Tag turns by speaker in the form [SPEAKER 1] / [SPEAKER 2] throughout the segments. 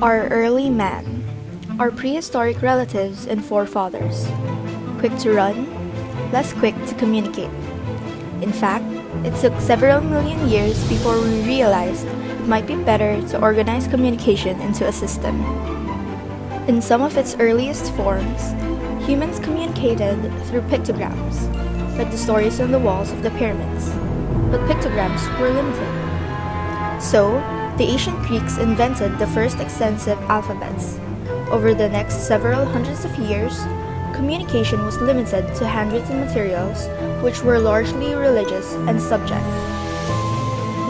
[SPEAKER 1] Our early man, our prehistoric relatives and forefathers. Quick to run, less quick to communicate. In fact, it took several million years before we realized it might be better to organize communication into a system. In some of its earliest forms, humans communicated through pictograms, like the stories on the walls of the pyramids, but pictograms were limited. So, the ancient Greeks invented the first extensive alphabets. Over the next several hundreds of years, communication was limited to handwritten materials, which were largely religious and subject.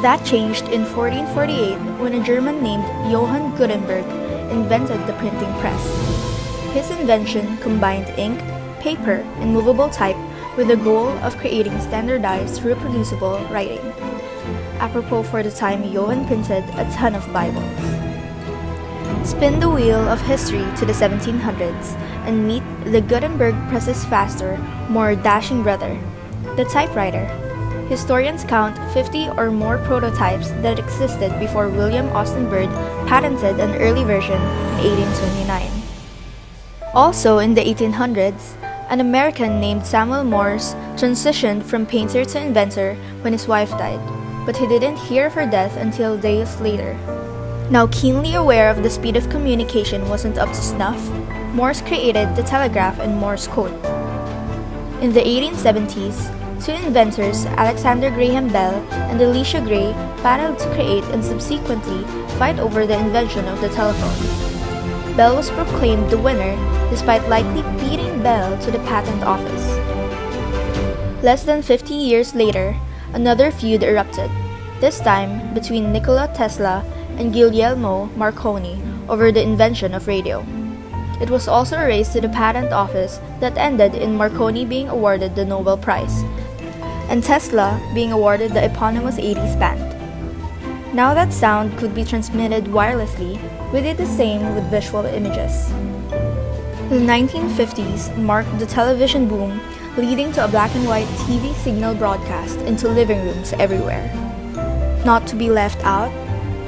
[SPEAKER 1] That changed in 1448 when a German named Johann Gutenberg invented the printing press. His invention combined ink, paper, and movable type with the goal of creating standardized, reproducible writing. Apropos for the time Johann printed a ton of Bibles. Spin the wheel of history to the 1700s and meet the Gutenberg press's faster, more dashing brother, the typewriter. Historians count 50 or more prototypes that existed before William Austin Bird patented an early version in 1829. Also in the 1800s, an American named Samuel Morse transitioned from painter to inventor when his wife died, but he didn't hear of her death until days later. Now keenly aware of the speed of communication wasn't up to snuff, Morse created the telegraph and Morse code. In the 1870s, two inventors, Alexander Graham Bell and Elisha Gray, battled to create and subsequently fight over the invention of the telephone. Bell was proclaimed the winner despite likely beating Bell to the patent office. Less than 50 years later, another feud erupted, this time between Nikola Tesla and Guglielmo Marconi over the invention of radio. It was also a race to the patent office that ended in Marconi being awarded the Nobel Prize, and Tesla being awarded the eponymous 80s band. Now that sound could be transmitted wirelessly, we did the same with visual images. The 1950s marked the television boom, leading to a black and white TV signal broadcast into living rooms everywhere. Not to be left out,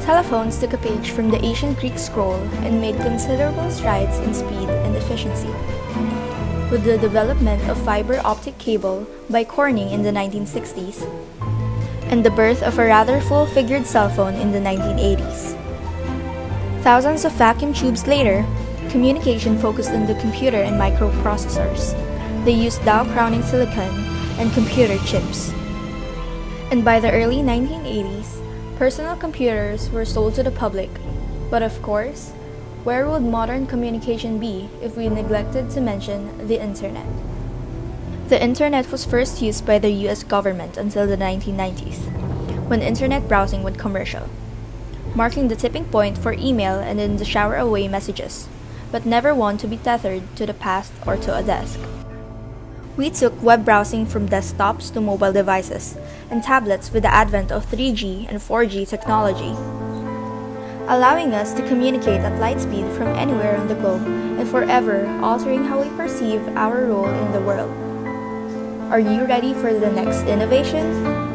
[SPEAKER 1] telephones took a page from the ancient Greek scroll and made considerable strides in speed and efficiency. With the development of fiber optic cable by Corning in the 1960s, and the birth of a rather full-figured cell phone in the 1980s. Thousands of vacuum tubes later, communication focused on the computer and microprocessors. They used Dow-crowning silicon and computer chips. And by the early 1980s, personal computers were sold to the public. But of course, where would modern communication be if we neglected to mention the internet? The internet was first used by the US government until the 1990s, when internet browsing went commercial, marking the tipping point for email and in the shower away messages, but never one to be tethered to the past or to a desk. We took web browsing from desktops to mobile devices and tablets with the advent of 3G and 4G technology, allowing us to communicate at light speed from anywhere on the globe and forever altering how we perceive our role in the world. Are you ready for the next innovation?